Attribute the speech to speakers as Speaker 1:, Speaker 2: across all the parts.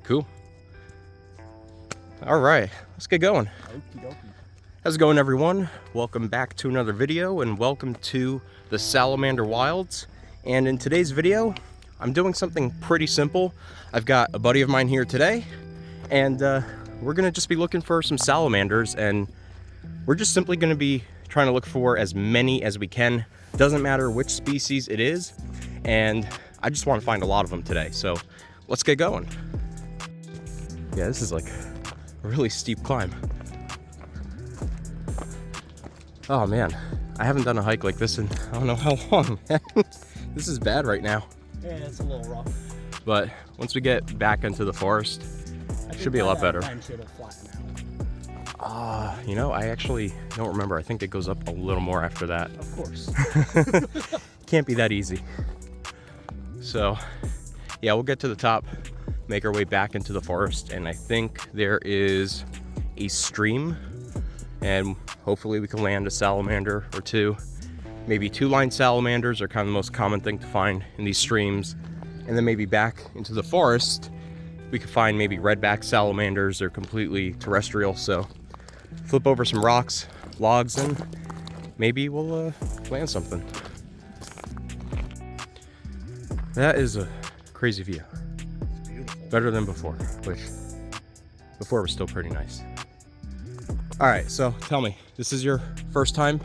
Speaker 1: Cool. All right, let's get going.
Speaker 2: Okie dokie.
Speaker 1: How's it going, everyone? Welcome back to another video and welcome to the Salamander Wilds. And in today's video, I'm doing something pretty simple. I've got a buddy of mine here today and we're gonna just be looking for some salamanders, and we're just simply gonna be trying to look for as many as we can. Doesn't matter which species it is, and I just want to find a lot of them today. So let's get going. Yeah, this is like a really steep climb. Oh man, I haven't done a hike like this in I don't know how long. This is bad right now.
Speaker 2: Yeah, it's a little rough.
Speaker 1: But once we get back into the forest, it should be a lot better. You know, I actually don't remember. I think it goes up a little more after that.
Speaker 2: Of course.
Speaker 1: Can't be that easy. So, yeah, we'll get to the top, make our way back into the forest, and I think there is a stream, and hopefully we can land a salamander or two. Maybe two-line salamanders are kind of the most common thing to find in these streams. And then maybe back into the forest, we could find maybe redback salamanders. They're completely terrestrial, so flip over some rocks, logs, and maybe we'll land something. That is a crazy view.
Speaker 2: It's beautiful.
Speaker 1: Better than before, which before was still pretty nice. All right, so tell me, this is your first time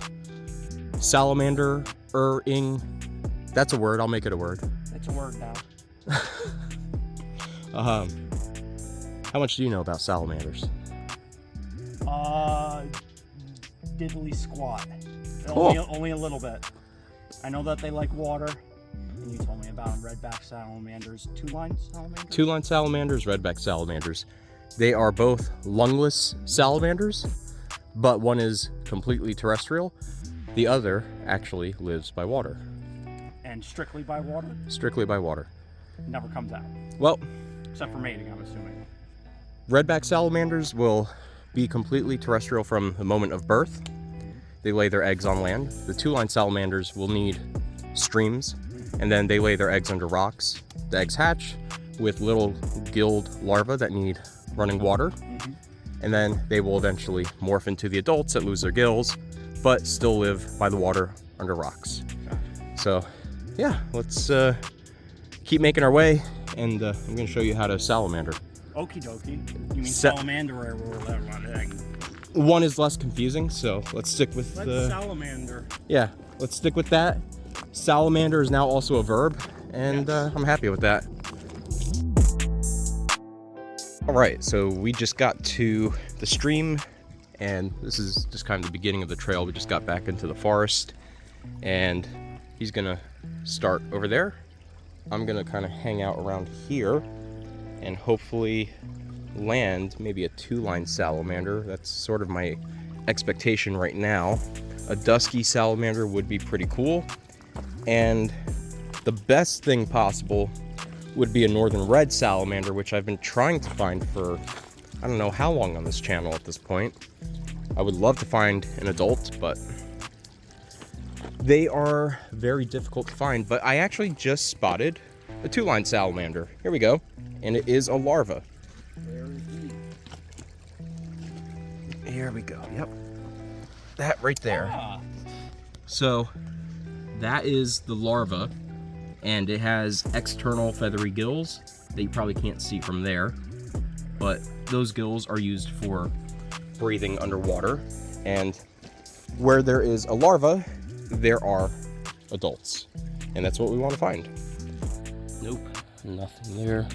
Speaker 1: salamander-ing? That's a word, I'll make it a word.
Speaker 2: It's a word now.
Speaker 1: How much do you know about salamanders?
Speaker 2: Diddly squat.
Speaker 1: Cool.
Speaker 2: Only a little bit. I know that they like water, and you told me about them. Redback salamanders, two-line salamanders?
Speaker 1: Two-line salamanders, redback salamanders. They are both lungless salamanders, but one is completely terrestrial. The other actually lives by water.
Speaker 2: And strictly by water?
Speaker 1: Strictly by water.
Speaker 2: Never comes out.
Speaker 1: Well,
Speaker 2: Except for mating, I'm assuming.
Speaker 1: redback salamanders will be completely terrestrial from the moment of birth. They lay their eggs on land. The two-line salamanders will need streams, and then they lay their eggs under rocks. The eggs hatch with little gilled larvae that need running water, and then they will eventually morph into the adults that lose their gills, but still live by the water under rocks. So, yeah, let's keep making our way, and I'm going to show you how to salamander.
Speaker 2: Okie dokie. You mean salamander or whatever?
Speaker 1: One is less confusing, so let's stick with the
Speaker 2: salamander.
Speaker 1: Yeah, let's stick with that. Salamander is now also a verb, and
Speaker 2: Yes.
Speaker 1: I'm happy with that. All right, so we just got to the stream, and this is just kind of the beginning of the trail. We just got back into the forest, and he's gonna start over there. I'm gonna kind of hang out around here and hopefully land maybe a two-line salamander. That's sort of my expectation right now. A dusky salamander would be pretty cool, and the best thing possible would be a northern red salamander, which I've been trying to find for I don't know how long on this channel at this point. I would love to find an adult, but they are very difficult to find. But I actually just spotted a two-line salamander. Here we go, and it is a larva. Here we go. Yep, that right there. So that is the larva, and it has external feathery gills that you probably can't see from there, but those gills are used for breathing underwater, and where there is a larva, there are adults, and that's what we want to find. Nope, nothing there.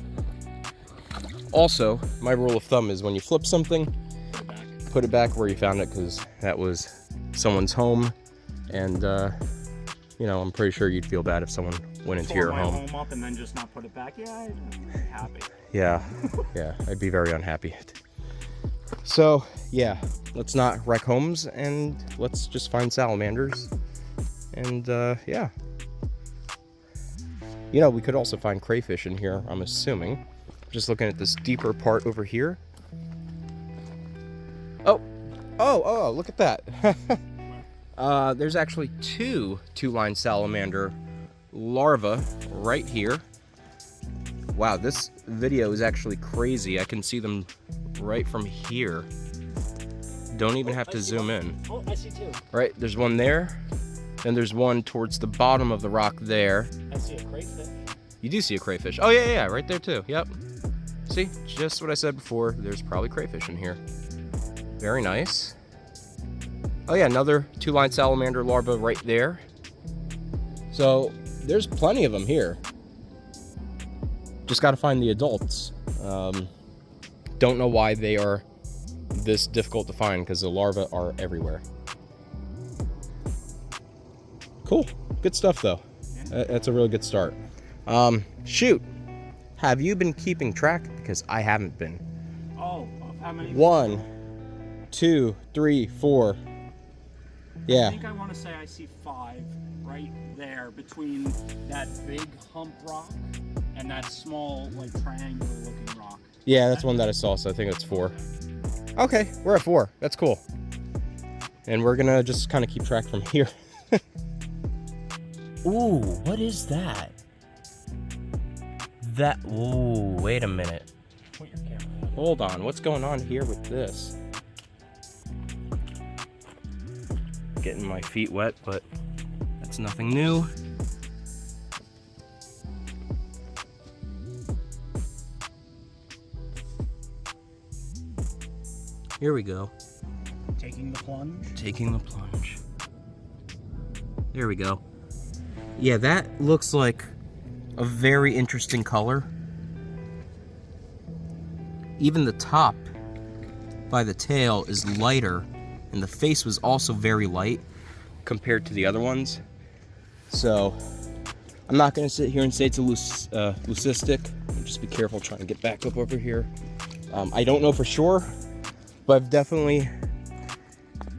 Speaker 1: Also, my rule of thumb is when you flip something, put it back where you found it, because that was someone's home, and you know, I'm pretty sure you'd feel bad if someone went into your home
Speaker 2: up and then just not put it back. Yeah, I'm happy.
Speaker 1: Yeah, I'd be very unhappy. So yeah, let's not wreck homes, and let's just find salamanders. And yeah, you know, we could also find crayfish in here, I'm assuming. Just looking at this deeper part over here. Oh, look at that. There's actually two-line salamander larvae right here. Wow, this video is actually crazy. I can see them right from here. Don't even have to zoom in.
Speaker 2: Oh, I see two.
Speaker 1: Right, there's one there. Then there's one towards the bottom of the rock there.
Speaker 2: I see a crayfish.
Speaker 1: You do see a crayfish. Oh, yeah, right there too. Yep. See, just what I said before. There's probably crayfish in here. Very nice. Oh yeah, another two-line salamander larva right there. So there's plenty of them here. Just got to find the adults. Don't know why they are this difficult to find, because the larvae are everywhere. Cool, good stuff though. That's a really good start. Shoot, have you been keeping track? Because I haven't been.
Speaker 2: Oh, how many?
Speaker 1: 1, 2, 3, 4. Yeah.
Speaker 2: I think I want to say I see 5 right there between that big hump rock and that small, like, triangular looking rock.
Speaker 1: Yeah, that's one that I saw, so I think it's 4. Okay, we're at 4. That's cool. And we're gonna just kind of keep track from here. Ooh, what is that? Ooh, wait a minute.
Speaker 2: Point your camera.
Speaker 1: Hold on, what's going on here with this? Getting my feet wet, but that's nothing new. Here we go.
Speaker 2: Taking the plunge.
Speaker 1: Taking the plunge. There we go. Yeah, that looks like a very interesting color. Even the top by the tail is lighter, and the face was also very light compared to the other ones. So I'm not going to sit here and say it's a leucistic. Just be careful trying to get back up over here. I don't know for sure, but I've definitely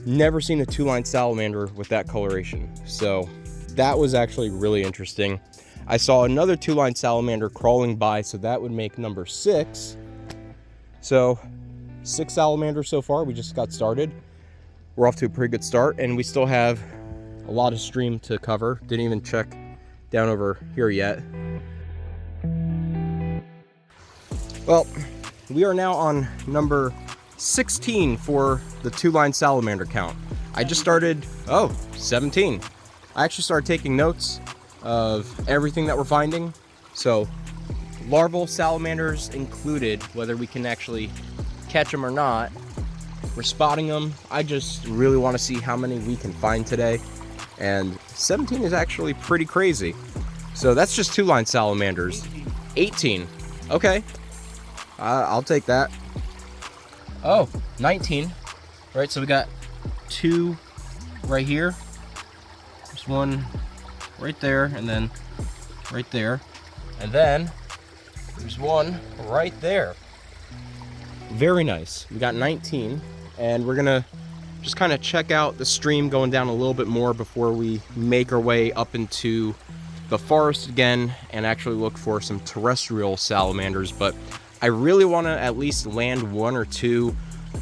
Speaker 1: never seen a two-line salamander with that coloration. So that was actually really interesting. I saw another two-line salamander crawling by, so that would make number 6. So 6 salamanders so far. We just got started. We're off to a pretty good start, and we still have a lot of stream to cover. Didn't even check down over here yet. Well, we are now on number 16 for the two-line salamander count. I just started, 17. I actually started taking notes of everything that we're finding. So larval salamanders included, whether we can actually catch them or not. We're spotting them. I just really want to see how many we can find today. And 17 is actually pretty crazy. So that's just two-line salamanders. 18. Okay. I'll take that. Oh, 19. Right, so we got 2 right here. There's one right there, and then right there. And then there's one right there. Very nice. We got 19, and we're gonna just kind of check out the stream going down a little bit more before we make our way up into the forest again and actually look for some terrestrial salamanders. But I really want to at least land 1 or 2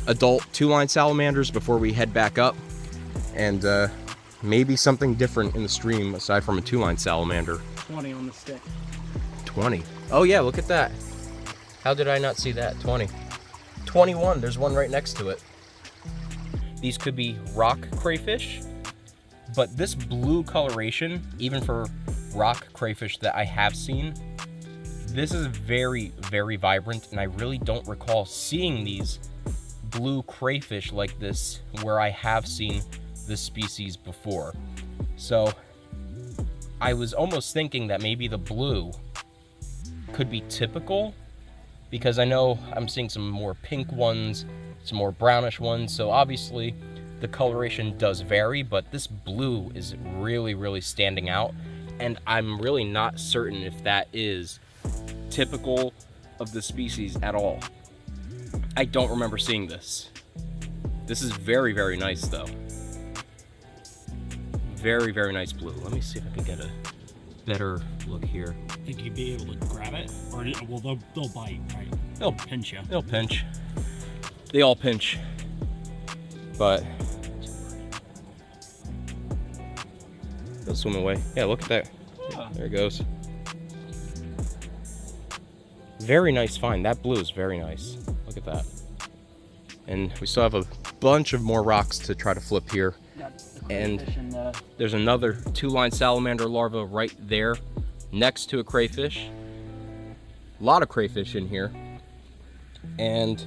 Speaker 1: adult two-line salamanders before we head back up, and maybe something different in the stream aside from a two-line salamander.
Speaker 2: 20 on the stick.
Speaker 1: 20. Oh yeah, look at that. How did I not see that? 20. 21, there's one right next to it. These could be rock crayfish, but this blue coloration, even for rock crayfish that I have seen, this is very, very vibrant, and I really don't recall seeing these blue crayfish like this where I have seen this species before. So I was almost thinking that maybe the blue could be typical, because I know I'm seeing some more pink ones, some more brownish ones, so obviously the coloration does vary, but this blue is really, really standing out, and I'm really not certain if that is typical of the species at all. I don't remember seeing this. This is very, very nice though. Very, very nice blue. Let me see if I can get a better look here.
Speaker 2: Think you'd be able to grab it? Or, well, they'll bite, right?
Speaker 1: They'll
Speaker 2: pinch you.
Speaker 1: They'll pinch. They all pinch. But they'll swim away. Yeah, look at that. There it goes. Very nice find. That blue is very nice. Look at that. And we still have a bunch of more rocks to try to flip here. And there's another 2-line salamander larva right there next to a crayfish. A lot of crayfish in here. And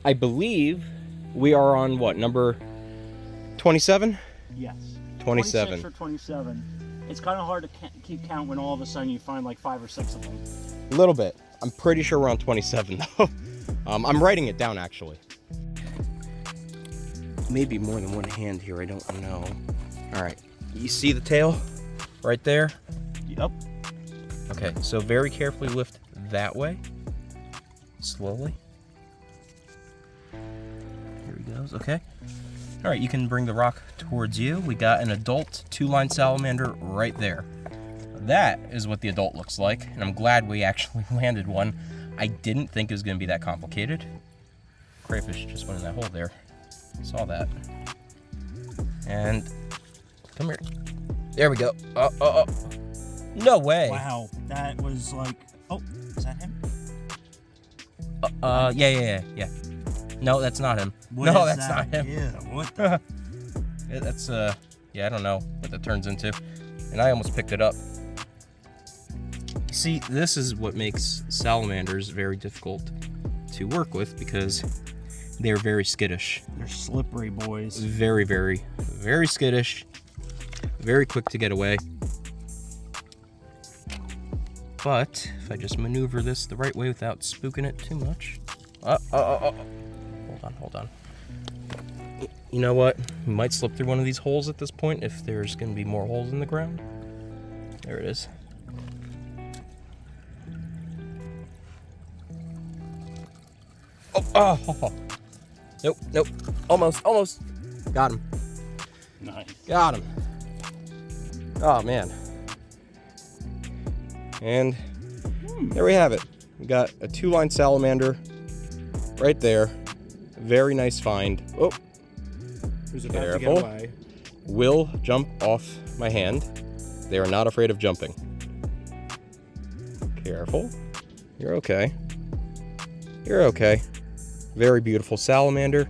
Speaker 1: I believe we are on what, number 27?
Speaker 2: Yes.
Speaker 1: 27.
Speaker 2: 26 or 27. It's kind of hard to keep count when all of a sudden you find like 5 or 6 of them.
Speaker 1: A little bit. I'm pretty sure we're on 27 though. I'm writing it down actually. Maybe more than one hand here, I don't know. All right, you see the tail right there?
Speaker 2: Yep.
Speaker 1: Okay, so very carefully lift that way, slowly. Here he goes, okay. All right, you can bring the rock towards you. We got an adult 2-line salamander right there. That is what the adult looks like, and I'm glad we actually landed one. I didn't think it was gonna be that complicated. Crayfish just went in that hole there. Saw that. And come here. There we go. Oh. No way.
Speaker 2: Wow, that was like, oh, is that him?
Speaker 1: Yeah. No, that's not him.
Speaker 2: What is
Speaker 1: that's
Speaker 2: that?
Speaker 1: not him.
Speaker 2: Yeah, what the?
Speaker 1: That's, yeah, I don't know what that turns into. And I almost picked it up. See, this is what makes salamanders very difficult to work with because they're very skittish.
Speaker 2: They're slippery, boys.
Speaker 1: Very, very, very skittish. Very quick to get away. But if I just maneuver this the right way without spooking it too much. Hold on. You know what? We might slip through one of these holes at this point if there's going to be more holes in the ground. There it is. Oh. Nope. Almost. Got him.
Speaker 2: Nice.
Speaker 1: Got him. Oh, man. And there we have it. We got a 2-line salamander right there. Very nice find. Oh,
Speaker 2: Who's
Speaker 1: about to get away? Will jump off my hand. They are not afraid of jumping. Careful. You're okay. Very beautiful salamander.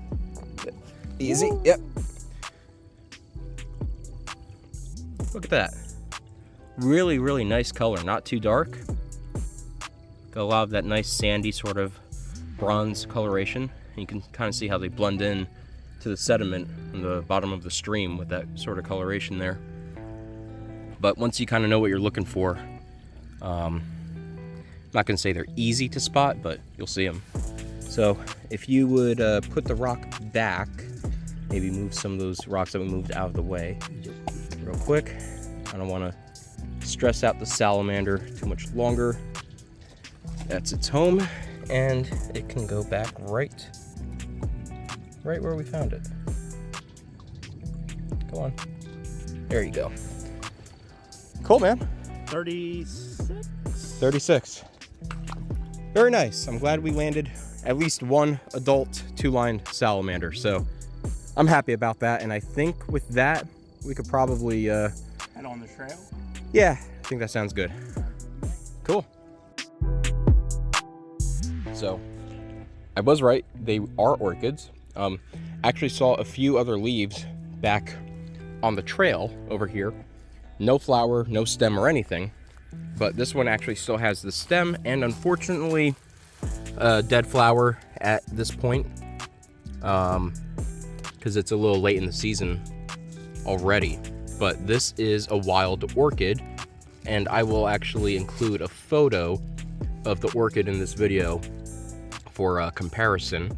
Speaker 1: Easy. Woo. Yep. Look at that. Really, really nice color. Not too dark. Got a lot of that nice sandy sort of bronze coloration. You can kind of see how they blend in to the sediment in the bottom of the stream with that sort of coloration there. But once you kind of know what you're looking for, I'm not going to say they're easy to spot, but you'll see them. So if you would put the rock back, maybe move some of those rocks that we moved out of the way real quick. I don't want to stress out the salamander too much longer. That's its home, and it can go back right where we found it. Come on. There you go. Cool, man.
Speaker 2: 36?
Speaker 1: 36. Very nice. I'm glad we landed at least one adult 2-line salamander. So I'm happy about that. And I think with that, we could probably...
Speaker 2: head on the trail?
Speaker 1: Yeah, I think that sounds good. Cool. So I was right. They are orchids. Actually saw a few other leaves back on the trail over here. No flower, no stem or anything. But this one actually still has the stem and unfortunately a dead flower at this point. Because it's a little late in the season already. But this is a wild orchid, and I will actually include a photo of the orchid in this video for comparison.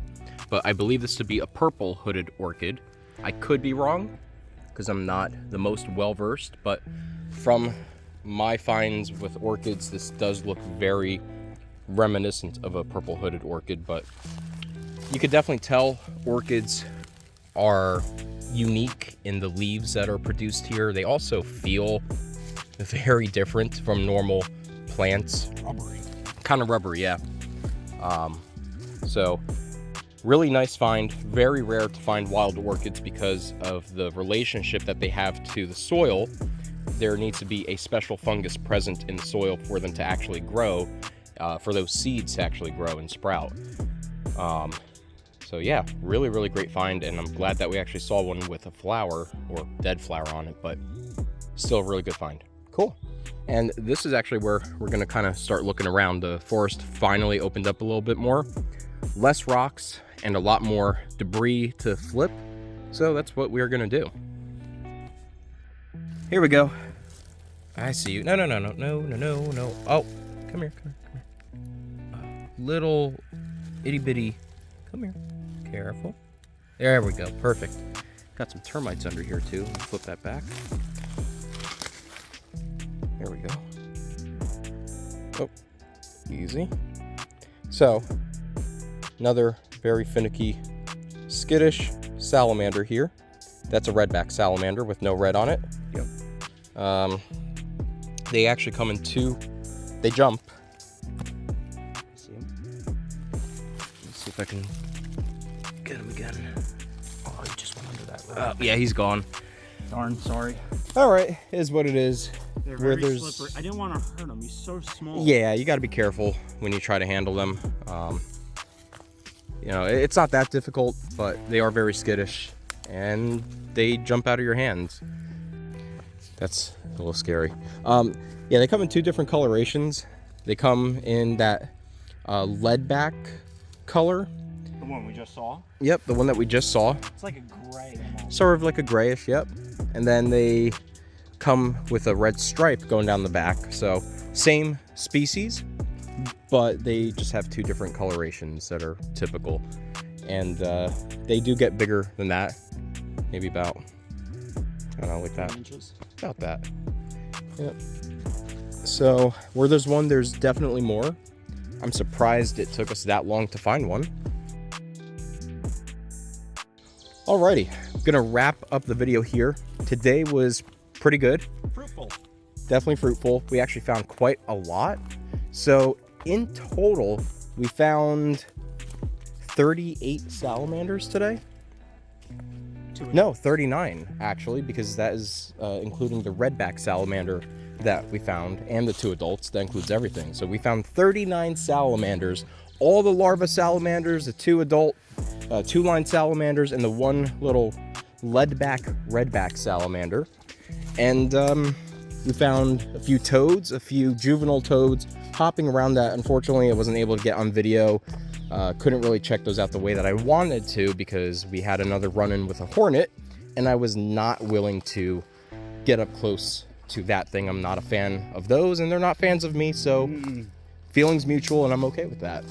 Speaker 1: But I believe this to be a purple hooded orchid. I could be wrong because I'm not the most well-versed, but from my finds with orchids, this does look very reminiscent of a purple hooded orchid. But you could definitely tell orchids are unique in the leaves that are produced here. They also feel very different from normal plants.
Speaker 2: Rubbery.
Speaker 1: Kind of rubbery, yeah. So really nice find. Very rare to find wild orchids because of the relationship that they have to the soil. There needs to be a special fungus present in the soil for them to actually grow. for those seeds to actually grow and sprout. So yeah, really, really great find, and I'm glad that we actually saw one with a flower or dead flower on it, but still a really good find. Cool. And this is actually where we're gonna kind of start looking around. The forest finally opened up a little bit more, less rocks and a lot more debris to flip. So that's what we're gonna do. Here we go. I see you. No. Oh, come here. Little itty bitty. Come here. Careful. There we go. Perfect. Got some termites under here too. Flip that back. There we go. Oh, easy. So, another very finicky, skittish salamander here. That's a redback salamander with no red on it. Yep. They actually come in two. They jump. See him? Let's see if I can get him again. Oh, he just went under that. Yeah, he's gone.
Speaker 2: Darn, sorry.
Speaker 1: All right, is what it is.
Speaker 2: They're very slippery. I didn't want to hurt him. He's so small.
Speaker 1: Yeah, you got to be careful when you try to handle them. You know, it's not that difficult, but they are very skittish, and they jump out of your hands. That's a little scary. Yeah, they come in two different colorations. They come in that lead back color.
Speaker 2: The one we just saw?
Speaker 1: Yep, the one that we just saw.
Speaker 2: It's like a gray almost.
Speaker 1: Sort of like a grayish, yep. And then they come with a red stripe going down the back. So same species, but they just have two different colorations that are typical. And they do get bigger than that. Maybe about, I don't know, like that.
Speaker 2: Inches.
Speaker 1: About that. Yep. So where there's one, there's definitely more. I'm surprised it took us that long to find one. Alrighty, I'm gonna wrap up the video here. Today was pretty good.
Speaker 2: Fruitful.
Speaker 1: Definitely fruitful. We actually found quite a lot. So in total, we found 38 salamanders today. No, 39 actually, because that is including the redback salamander that we found and the two adults. That includes everything. So we found 39 salamanders, all the larva salamanders, the two adult two-line salamanders, and the one little redback salamander. And we found a few toads, a few juvenile toads hopping around that. Unfortunately, I wasn't able to get on video. Couldn't really check those out the way that I wanted to because we had another run-in with a hornet, and I was not willing to get up close to that thing. I'm not a fan of those, and they're not fans of me, so feelings mutual, and I'm okay with that.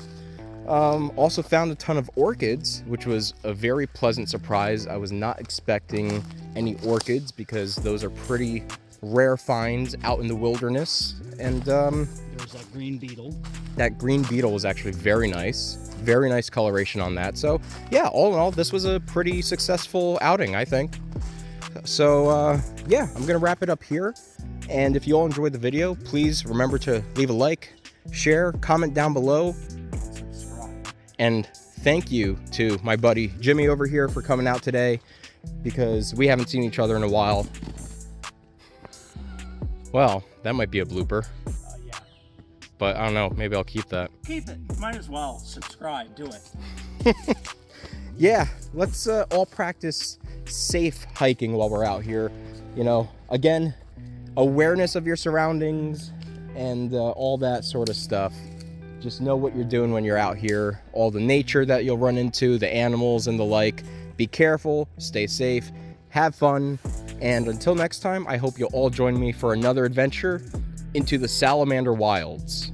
Speaker 1: Also found a ton of orchids, which was a very pleasant surprise. I was not expecting any orchids because those are pretty rare finds out in the wilderness. And
Speaker 2: there's that green beetle.
Speaker 1: That green beetle was actually very nice. Very nice coloration on that. So yeah, all in all, this was a pretty successful outing, I think. So yeah, I'm gonna wrap it up here. And if you all enjoyed the video, please remember to leave a like, share, comment down below. And thank you to my buddy Jimmy over here for coming out today, because we haven't seen each other in a while. Well, that might be a blooper.
Speaker 2: Yeah.
Speaker 1: But I don't know, maybe I'll keep that.
Speaker 2: Keep it. Might as well. Subscribe. Do it.
Speaker 1: Yeah, let's all practice safe hiking while we're out here. You know, again, awareness of your surroundings and all that sort of stuff. Just know what you're doing when you're out here, all the nature that you'll run into, the animals and the like. Be careful, stay safe, have fun, and until next time, I hope you'll all join me for another adventure into the salamander wilds.